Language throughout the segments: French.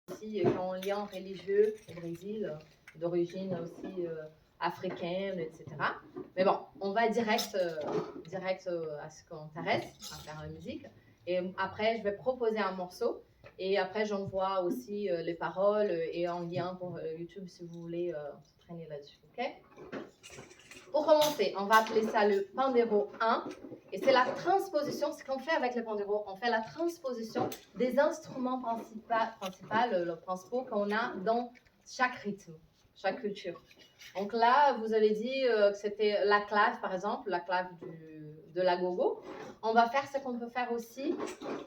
aussi qui ont un lien religieux au Brésil, d'origine aussi africaine, etc. Mais bon, on va direct à ce qu'on t'intéresse, à faire la musique. Et après, je vais proposer un morceau. Et après, j'envoie aussi les paroles et un lien pour YouTube si vous voulez s'entraîner là-dessus. Ok? Pour commencer, on va appeler ça le Pandero 1. Et c'est la transposition, ce qu'on fait avec le Pandero, on fait la transposition des instruments principaux, le transpo qu'on a dans chaque rythme, chaque culture. Donc là, vous avez dit que c'était la clave, par exemple, la clave de la gogo. On va faire ce qu'on peut faire aussi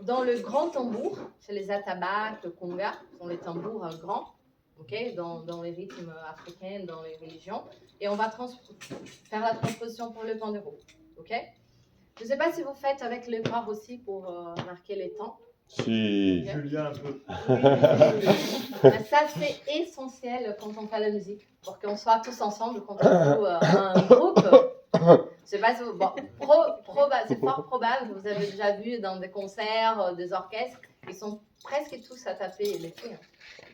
dans le grand tambour, chez les atabaques, le conga, ce sont les tambours grands, okay, dans les rythmes africains, dans les religions. Et on va faire la transposition pour le Pandero. Ok? Je ne sais pas si vous faites avec le corps aussi pour marquer les temps. Si. Okay. Julien un peu. Oui. Ça, c'est essentiel quand on fait la musique, pour qu'on soit tous ensemble, quand on joue un groupe. Je sais pas si vous... Bon, c'est fort probable que vous avez déjà vu dans des concerts, des orchestres, ils sont presque tous à taper les pieds.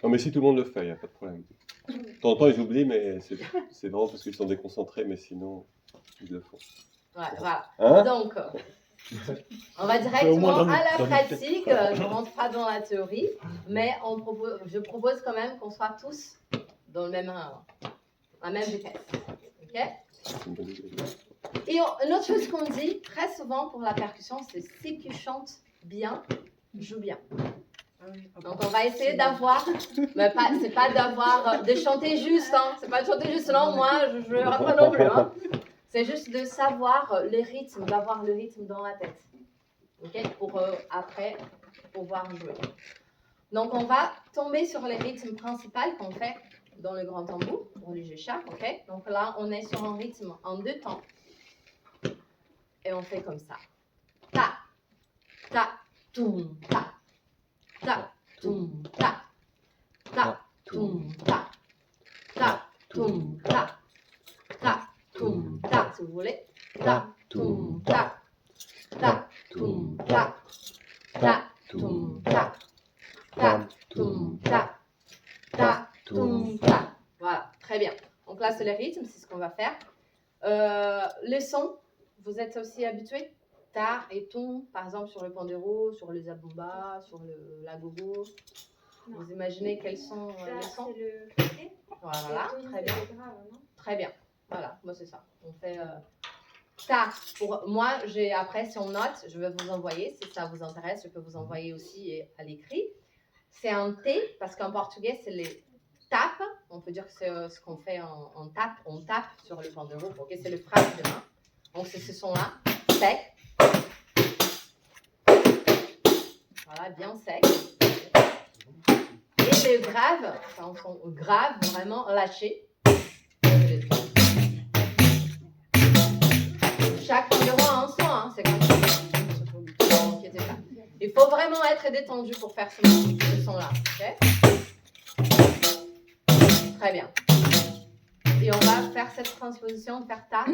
Non, mais si tout le monde le fait, il n'y a pas de problème. De temps en temps, ils oublient, mais c'est vraiment parce qu'ils sont déconcentrés, mais sinon, ils le font. Ouais, voilà. Hein? Donc, on va directement à la pratique. Je ne rentre pas dans la théorie, mais je propose quand même qu'on soit tous dans la même vitesse. Ok? Et une autre chose qu'on dit très souvent pour la percussion, c'est si tu chantes bien, joue bien. Donc on va essayer d'avoir, mais c'est pas d'avoir, de chanter juste, hein. C'est pas de chanter juste, non, moi je ne rentre pas non plus. Hein. C'est juste de savoir le rythme, d'avoir le rythme dans la tête. Ok? Pour après pouvoir jouer. Donc on va tomber sur les rythmes principaux qu'on fait dans le grand tambour pour les géchas. Ok? Donc là on est sur un rythme en 2 temps. Et on fait comme ça. Ta, ta, toum, ta. Ta, toum, ta. Ta, toum, ta. Ta, toum, ta. Ta, toum, ta, si vous voulez. Ta, toum, ta. Ta, toum, ta. Ta, toum, ta. Ta, toum, ta. Ta, toum, ta. Voilà, très bien. Donc là, c'est le rythme, c'est ce qu'on va faire. Les sons, vous êtes aussi habitués? Ta et ton, par exemple, sur le Pandero, sur le zabumba, sur la gogo. Non. Vous imaginez quels sont les sons? C'est le côté. Voilà, très bien. Très bien. Voilà, moi c'est ça. On fait ta. Pour moi, après, si on note, je vais vous envoyer. Si ça vous intéresse, je peux vous envoyer aussi à l'écrit. C'est un T, parce qu'en portugais, c'est les tapes. On peut dire que c'est ce qu'on fait en tape. On tape sur le Pandero. Okay, c'est le frappe de main. Donc, c'est ce son-là, sec. Voilà, bien sec. Et le grave, enfin, un son grave, vraiment lâché. Chaque Pandero a un son, hein, c'est comme ça. Ne inquiétez pas. Il faut vraiment être détendu pour faire ce son-là. Okay? Très bien. Et on va faire cette transposition, faire ta,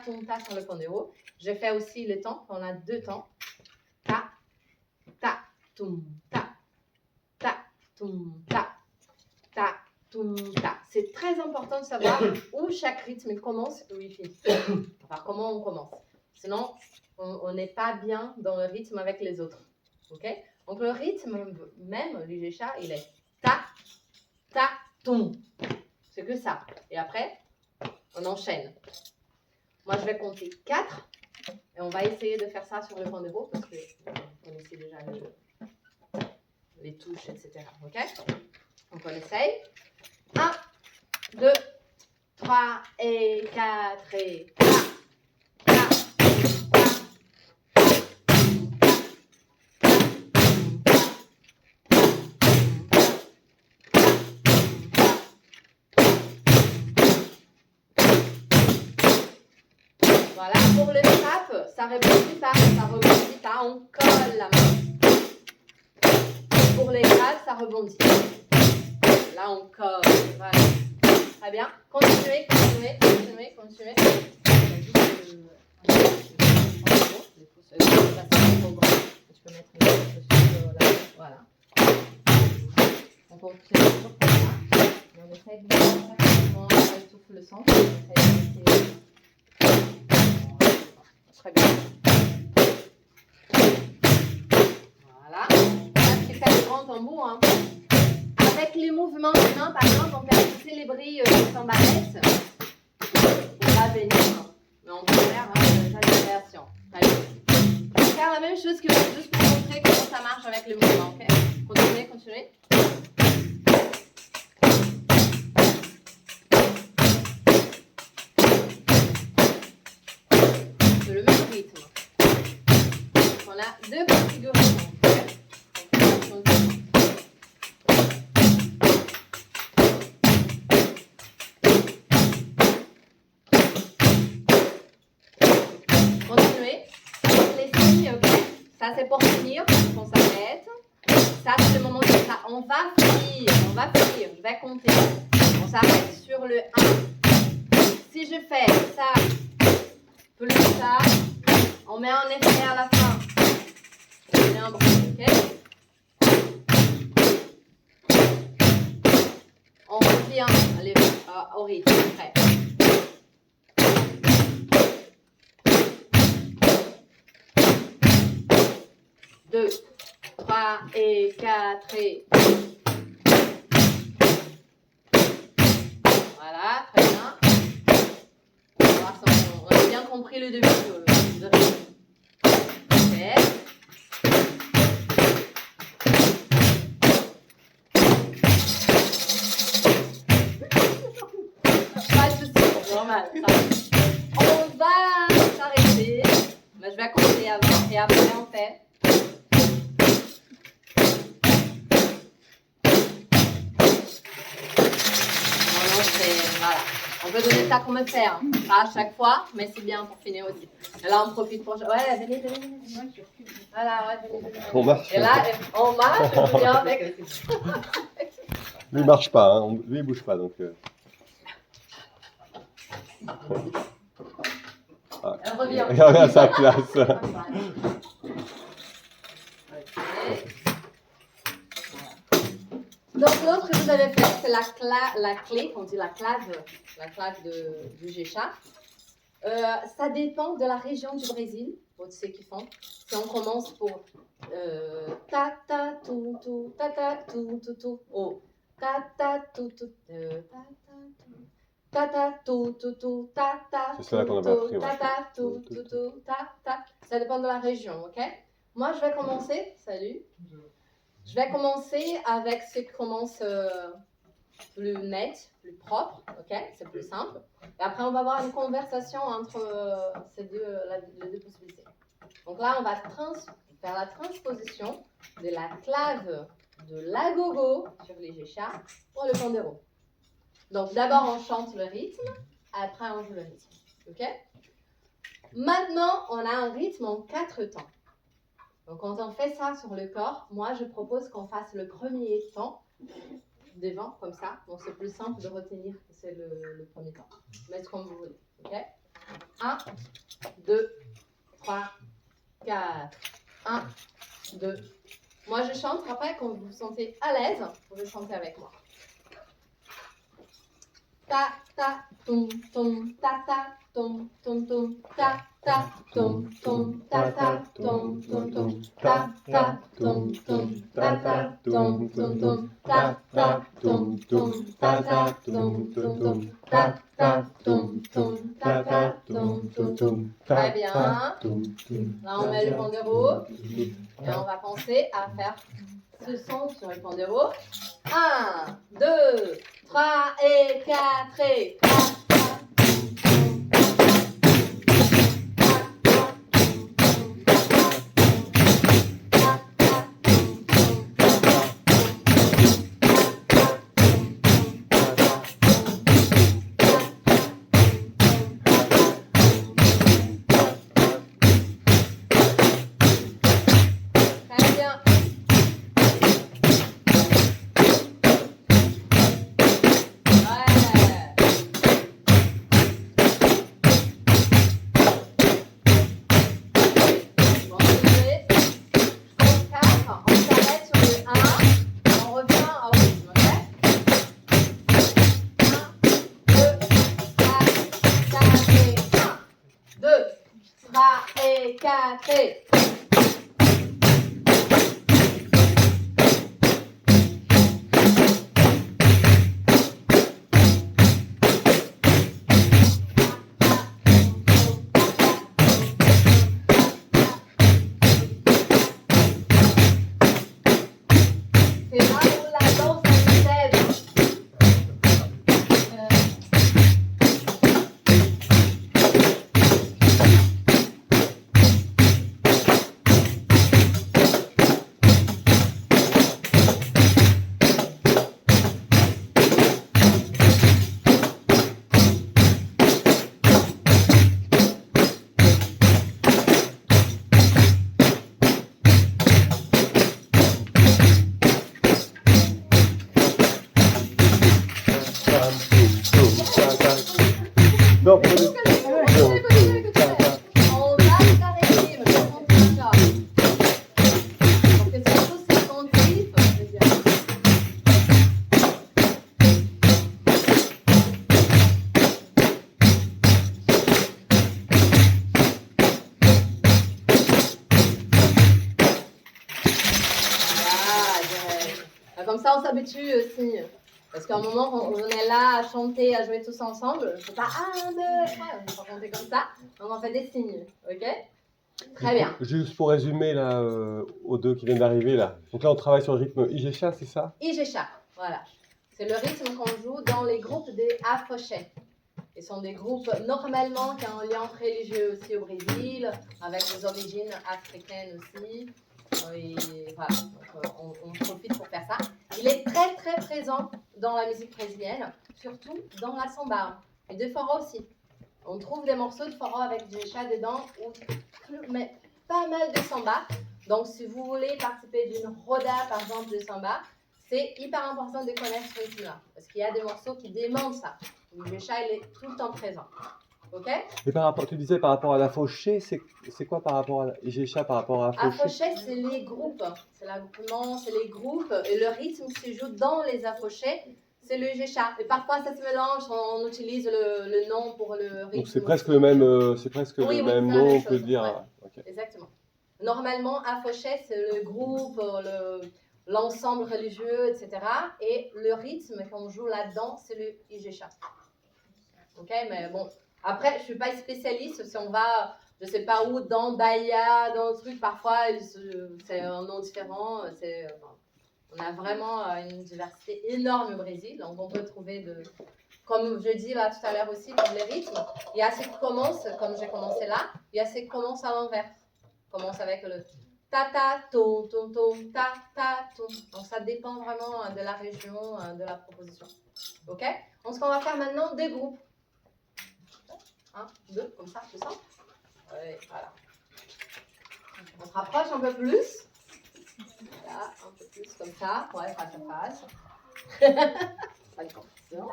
ton, ta sur le Pandero. Je fais aussi le temps, on a 2 temps. Ta, ta, toum, ta. Ta, toum, ta. Ta, toum, ta. C'est très important de savoir où chaque rythme commence et où il finit. Enfin, comment on commence. Sinon, on n'est pas bien dans le rythme avec les autres. Ok? Donc, le rythme même, du gécha, il est ta, ta, toum. C'est que ça. Et après, on enchaîne. Moi, je vais compter 4. Et on va essayer de faire ça sur le Pandero parce qu'on essaie déjà les touches, etc. Ok? Donc, on essaye. 1, 2, 3 et 4 et 3. Voilà, pour le frappe, ça rebondit pas, on colle la main. Pour les graves, ça rebondit. Là, on colle, voilà. Très bien. Continuez. Tu peux mettre une là. Voilà. Donc continue toujours comme ça. Et on essaie de faire ça, ça étouffe le sang. On essaie de laisser... Très bien. Voilà. Là, c'est fait le grand tambour. Hein. Avec les mouvements des mains, par exemple, on fait pousser les brilles des sambalettes. On va venir. Mais on peut faire déjà des créations. Allez. On va faire la même chose que vous, juste pour montrer comment ça marche avec le mouvement. Okay? Continuez, continuez. C'est le même rythme. On a deux configurations. Continuez. Les signes, ok. Ça c'est pour finir, on s'arrête. Ça c'est le moment de ça. On va finir, je vais compter. On s'arrête sur le 1. Si je fais ça, plus ça, on met un effet à la fin. On met un bruit, ok. On revient au rythme après. Deux, 3 et 4 et... Voilà, très bien. On va voir si on a bien compris le début de rythme. Ok. Pas de soucis, c'est normal. On va s'arrêter. Mais je vais compter avant et après on fait. Voilà. On peut donner ça comme faire, hein. Pas à chaque fois, mais c'est bien pour finir aussi. Et là, on profite pour... Ouais, venez. Voilà, ouais, venez. On marche. Et là, on marche, on vient avec... Lui, il marche pas, hein. Lui, il bouge pas, donc... Ah. Elle revient. Il revient à sa place. Donc l'autre que vous avez fait, c'est la clé, on dit la clave du Gécha. Ça dépend de la région du Brésil, pour ceux qui font. Si on commence pour ta ta tu tu ta ta tu tu tu oh ta ta tu tu ta ta tu tu tu ta ta c'est celle-là qu'on avait appris, ta ta tu tu tu ta ta. Ça dépend de la région, ok? Moi je vais commencer. Salut. Je vais commencer avec ce qui commence plus net, plus propre, ok? C'est plus simple. Et après, on va avoir une conversation entre les deux possibilités. Donc là, on va faire la transposition de la clave de l'agogo sur les Géchas pour le pandéro. Donc d'abord, on chante le rythme, après on joue le rythme, ok? Maintenant, on a un rythme en 4 temps. Donc, quand on fait ça sur le corps, moi, je propose qu'on fasse le premier temps devant, comme ça. Donc, c'est plus simple de retenir que c'est le premier temps. Mettez comme vous voulez, ok? 1, 2, 3, 4. 1, 2. Moi, je chante. Après, quand vous vous sentez à l'aise, vous pouvez chanter avec moi. Ta, ta, tum, tum, ta, ta, tum, tum, tum, ta, ta, tum, tum, ta, ta, tum, tum, tum, ta, ta, tum, tum, ta, ta, tum, tum, tum, ta, ta, tum, tum, ta, ta, tum, tum, tum, ta, ta, tum, tum, ta, ta, tum, tum, tum. Très bien. Là, on met le pandéro et on va penser à faire ce son sur le pandéro. 1, 2, 3 et 4 et 4. et 4 et... Non, comme ça, on s'habitue aussi. Parce qu'à un moment, on est là à chanter, à jouer tous ensemble. C'est pas 1, 2, 3, on va pas compter comme ça. On en fait des signes, ok? Très bien. Juste pour résumer là, aux deux qui viennent d'arriver là. Donc là, on travaille sur le rythme Igesha, c'est ça? Igesha, voilà. C'est le rythme qu'on joue dans les groupes des Afoché. Ils sont des groupes normalement qui ont un lien religieux aussi au Brésil, avec des origines africaines aussi. Et voilà, donc, on profite pour faire ça. Il est très très présent dans la musique brésilienne, surtout dans la samba et de forró aussi. On trouve des morceaux de forró avec du chat dedans, mais pas mal de samba. Donc si vous voulez participer d'une roda par exemple de samba, c'est hyper important de connaître ce rythme-là, parce qu'il y a des morceaux qui demandent ça. Le chat il est tout le temps présent. Ok? Et par rapport, tu disais par rapport à la fauchée, c'est quoi par rapport à Igesha par rapport à la fauchée? Afoché, c'est les groupes, c'est l'agroupement, c'est les groupes, et le rythme qui se joue dans les afochés, c'est le Igesha. Et parfois ça se mélange, on utilise le nom pour le rythme. Donc c'est presque le même, nom, on peut dire. Ouais. Okay. Exactement. Normalement, afoché, c'est le groupe, l'ensemble religieux, etc. Et le rythme qu'on joue là-dedans, c'est le Igesha. Ok, mais bon. Après, je ne suis pas spécialiste. Si on va, je ne sais pas où, dans Bahia, dans le truc, parfois, c'est un nom différent. On a vraiment une diversité énorme au Brésil. Donc, on peut trouver, comme je dis là tout à l'heure aussi, comme les rythmes. Il y a ceux qui commencent, comme j'ai commencé là. Il y a ceux qui commencent à l'envers. Commence avec le ta-ta, ton, ton, ton, ta-ta-ton. Donc, ça dépend vraiment de la région, de la proposition. OK? Donc, ce qu'on va faire maintenant, des groupes. 1, 2, comme ça, tout ça. Ouais, voilà. On se rapproche un peu plus. Voilà, un peu plus comme ça. Ouais, face à face. Pas de confusion.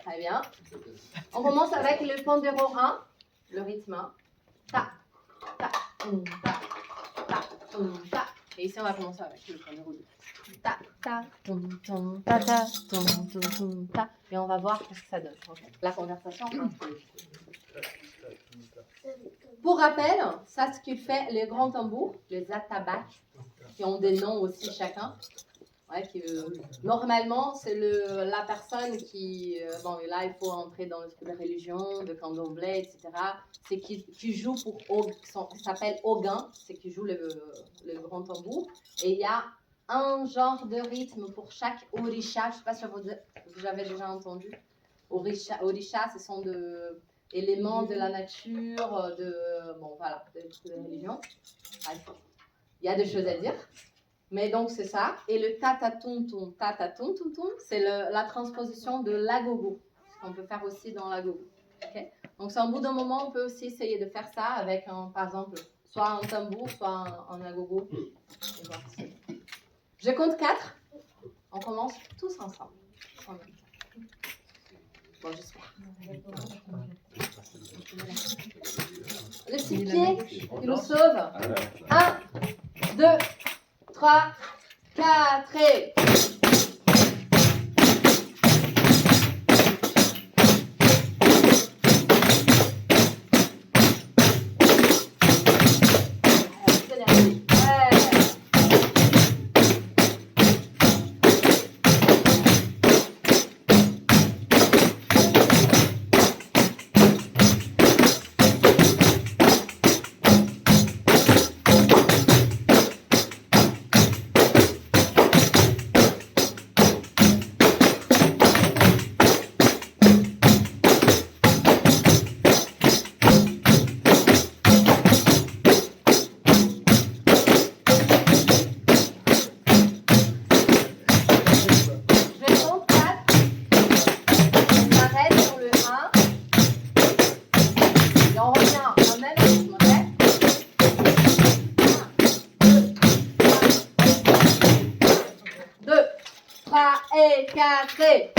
Très bien. On commence avec le pandéro 1, le rythme 1. Ta, ta, ta, ta, ta. Et ici, on va commencer avec le pandéro 2. Ta, ta, ta, ta, ta. Et on va voir ce que ça donne. Okay. La conversation. Pour rappel, ça c'est ce qu'il fait les grands tambours, les atabaques, qui ont des noms aussi chacun. Ouais, normalement, c'est la personne qui, bon, là il faut entrer dans le truc de religion, de candomblé, etc. C'est qui joue qui s'appelle Ogun, c'est qui joue le grand tambour. Et il y a un genre de rythme pour chaque orisha. Je ne sais pas si vous avez déjà entendu. Orisha, ce sont éléments de la nature, bon voilà, de religion. Il y a des choses à dire. Mais donc c'est ça. Et le tatatonton, c'est la transposition de l'agogo. On peut faire aussi dans l'agogo. Okay? Donc c'est un bout d'un moment, on peut aussi essayer de faire ça avec, par exemple, soit un tambour, soit un agogo. Je compte 4. On commence tous ensemble. Bon, j'espère. Le petit pied qui nous sauve. 1, 2, 3, 4 et... carré.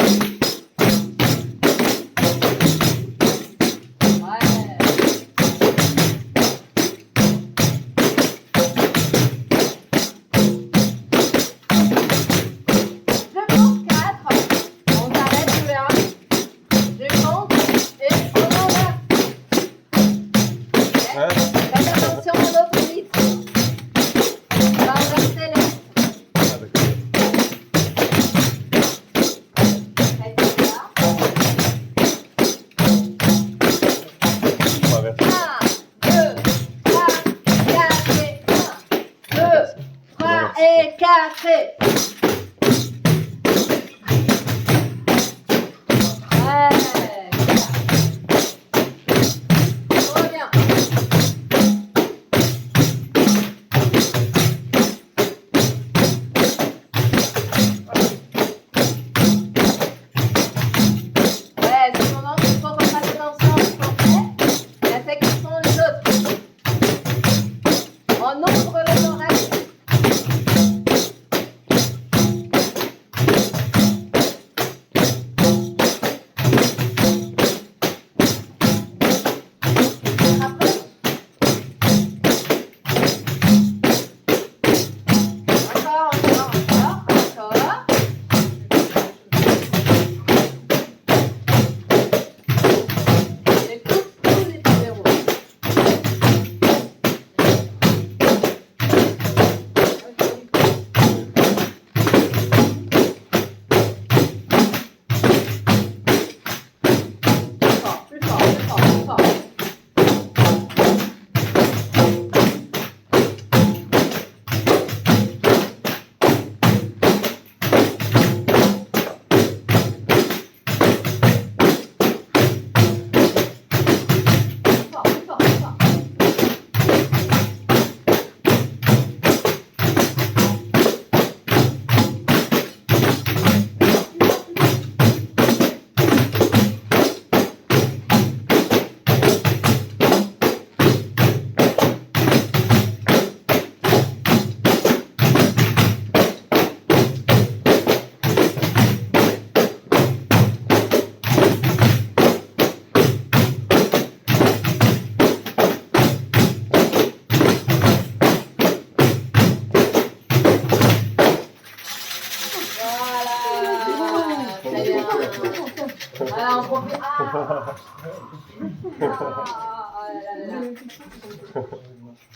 Voilà, on profite.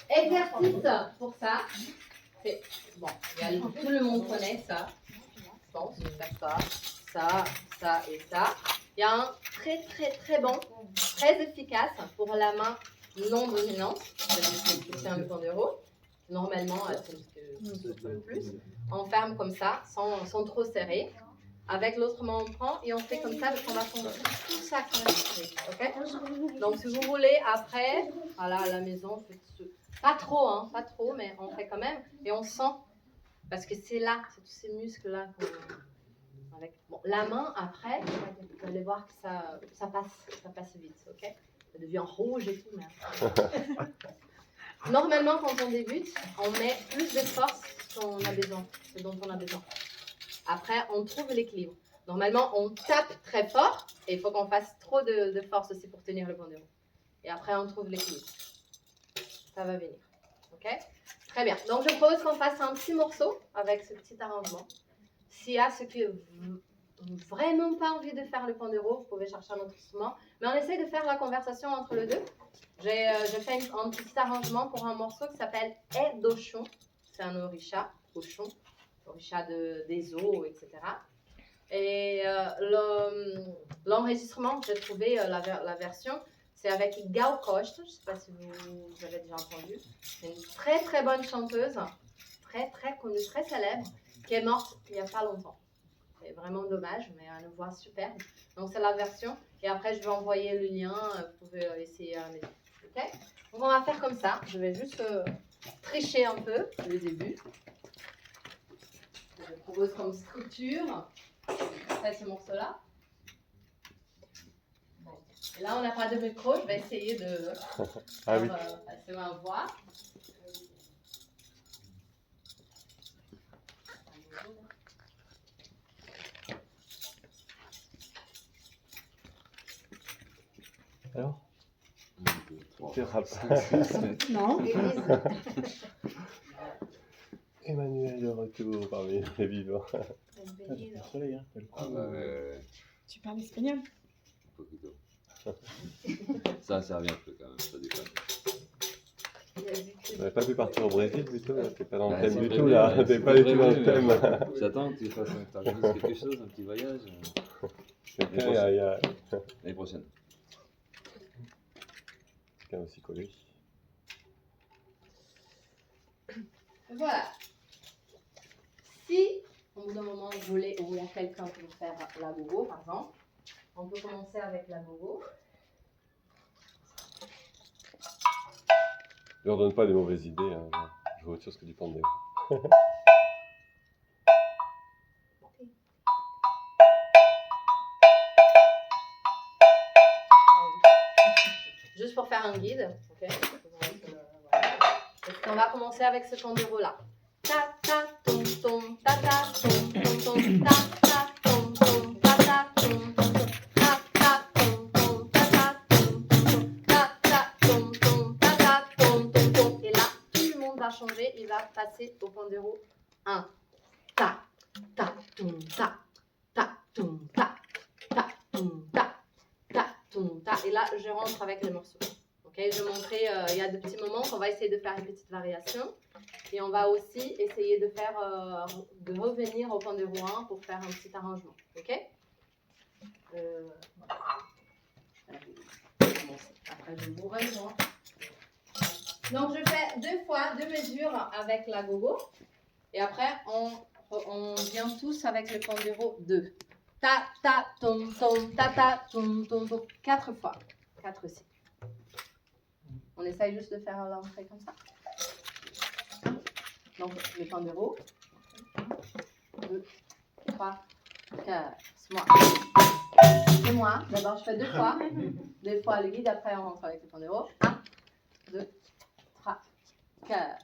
Exercice pour ça. Bon, tout le monde connaît ça. Je pense, faire ça et ça. Il y a un très bon, très efficace pour la main non dominante. C'est un pandéro. Normalement, c'est ce que je fais le plus. On ferme comme ça, sans trop serrer. Avec l'autre main, on prend et on fait comme ça parce qu'on va prendre tout ça comme ça. Okay? Donc, si vous voulez, après, voilà, à la maison, pas trop, mais on fait quand même. Et on sent, parce que c'est là, c'est tous ces muscles-là. Avec, bon, la main, après, vous allez voir que ça passe vite. Okay? Ça devient rouge et tout. Mais... Normalement, quand on débute, on met plus de force qu'on a besoin, ce dont on a besoin. Après, on trouve l'équilibre. Normalement, on tape très fort et il faut qu'on fasse trop de force aussi pour tenir le pandéro. Et après, on trouve l'équilibre. Ça va venir. Ok? Très bien. Donc, je propose qu'on fasse un petit morceau avec ce petit arrangement. S'il y a ceux qui n'ont vraiment pas envie de faire le pandéro, vous pouvez chercher un autre instrument. Mais on essaie de faire la conversation entre les deux. J'ai fait un petit arrangement pour un morceau qui s'appelle « Et d'Ochon ». C'est un orisha, Ochon. Orisha des eaux, etc. Et l'enregistrement, j'ai trouvé la version, c'est avec Gao Kost, je ne sais pas si vous avez déjà entendu. C'est une très bonne chanteuse, très connue, très célèbre, qui est morte il n'y a pas longtemps. C'est vraiment dommage, mais elle a une voix superbe. Donc c'est la version, et après je vais envoyer le lien, vous pouvez essayer à la maison. Okay? Donc on va faire comme ça, je vais juste tricher un peu le début. Je propose comme structure ce morceau-là. Et là, on n'a pas de micro, je vais essayer de passer ma voix. Alors 1, 2, 3, Tu rappes. 5, 6, 7. Non. Élise. Emmanuel de retour parmi les vivants. Du soleil, hein. T'as le coup. Ah bah ouais, Tu parles espagnol? un poquito. Ça revient un peu quand même, ça déconne. On n'avait pas pu partir au Brésil plutôt, là. T'es pas dans le Ouais, thème c'est du prévu, tout là, ouais, t'es c'est pas du tout dans prévu, le thème. J'attends que tu fasses t'organises quelque chose, un petit voyage. Quelqu'un, il y a L'année prochaine. quelqu'un aussi collé. Voilà. Si, au bout d'un moment, vous voulez, ou il y a quelqu'un qui veut faire la gogo, par exemple, on peut commencer avec la gogo. Je leur donne pas des mauvaises idées, hein. Je vois autre chose que du pandéro. Juste pour faire un guide, ok? On va commencer avec ce pandéro là. Ta ta tom tom, ta ta tom tom tom, ta ta tom tom, ta ta tom tom, ta ta tom tom, ta ta tom tom, ta ta tom tom, ta ta tom tom tom. Et là, tout le monde va changer, il va passer au pandéro 1. Ta ta tom ta, ta tom ta, ta tom ta. Et là, je rentre avec les morceaux. Okay, je vais montrer, il y a de petits moments qu'on va essayer de faire une petite variation. Et on va aussi essayer de faire, de revenir au pandéro 1 pour faire un petit arrangement. Ok? Après, je vous rejoins. Donc, je fais 2 fois 2 mesures avec la gogo. Et après, on vient tous avec le pandéro 2. Ta, ta, tom, tom, ta, ta, tom, tom, tom. 4 fois. 4 cycles. On essaye juste de faire l'entrée comme ça. Donc, le pandéro. 1, 2, 3, 4. C'est moi. C'est moi. D'abord, je fais 2 fois. 2 fois le guide. Après, on rentre avec le pandéro. 1, 2, 3, 4.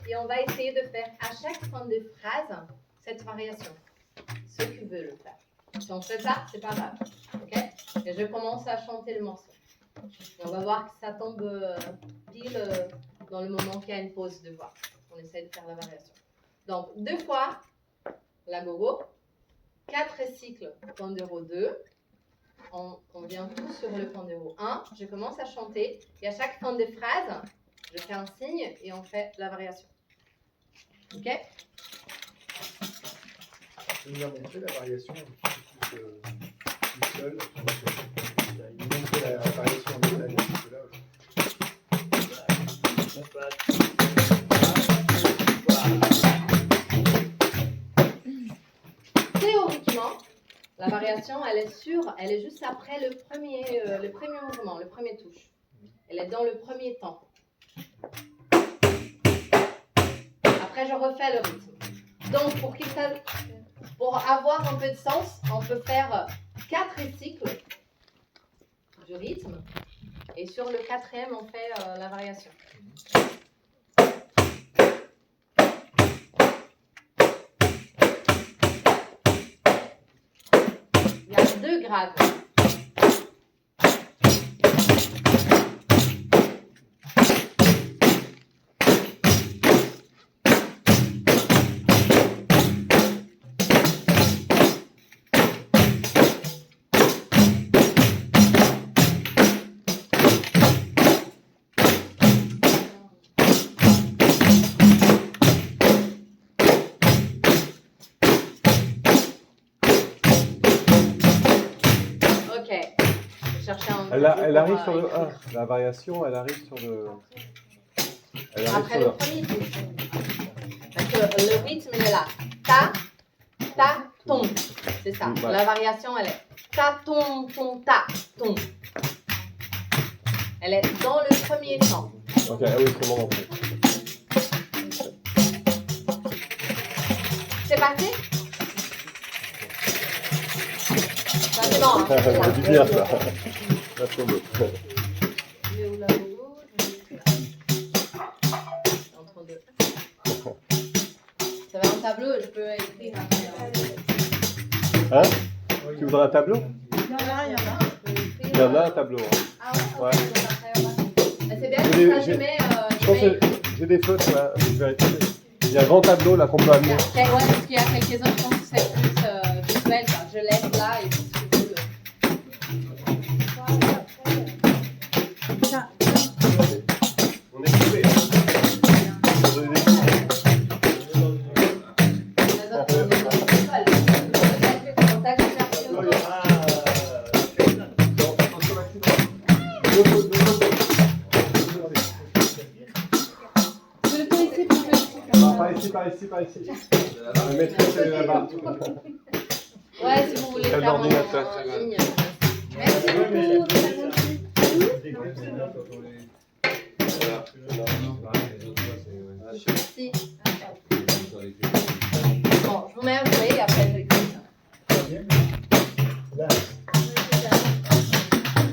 Et on va essayer de faire à chaque fin de phrase cette variation. Ceux qui veulent le faire. Si on ne fait pas, c'est pas grave. Okay, et je commence à chanter le morceau. Et on va voir que ça tombe pile dans le moment qu'il y a une pause de voix. On essaie de faire la variation. Donc 2 fois la gogo, 4 cycles pandéro 2. On vient tous sur le pandéro 1. Je commence à chanter et à chaque fin de phrase, je fais un signe et on fait la variation. Ok? Tu nous as montré la variation tout seul. Il nous a montré la variation en italien, parce que là. Théoriquement, La variation, elle est juste après le premier mouvement, le premier touche. Elle est dans le premier temps. Après, je refais le rythme. Donc, pour avoir un peu de sens, on peut faire 4 cycles du rythme. Et sur le 4e, on fait la variation. Il y a 2 grades. Elle arrive sur le 1. La variation, elle arrive sur le. Après le premier touche. Parce que le rythme, il est là. Ta, ta, ton. C'est ça. Ouais. La variation, elle est ta, ton, ta, ton. Elle est dans le premier temps. Ok, ah oui, c'est bon en fait. C'est parti? Ça, c'est bon. Hein? Ça dit bien ça. La tombe. Il est où la logo? Entre deux. Ça va en tableau, je peux écrire. Hein? Tu voudrais un tableau? Il y en a. Il y en a un tableau. Hein. Ah ouais? Ouais. C'est bien que ça, je mets. Je pense que j'ai des photos là. Je vais vérifier. Il y a un grand tableau là qu'on peut amener. Ouais, parce qu'il y a quelques-uns, je pense que c'est plus visuel. Quoi. Je laisse là et puis c'est cool. On est coupé. Pas ici. Je vais mettre là-bas. Ouais, si vous voulez Quel faire ordinateur, en ligne. Merci Si. Bon, je vous mets un jouet et après je l'écris. Là.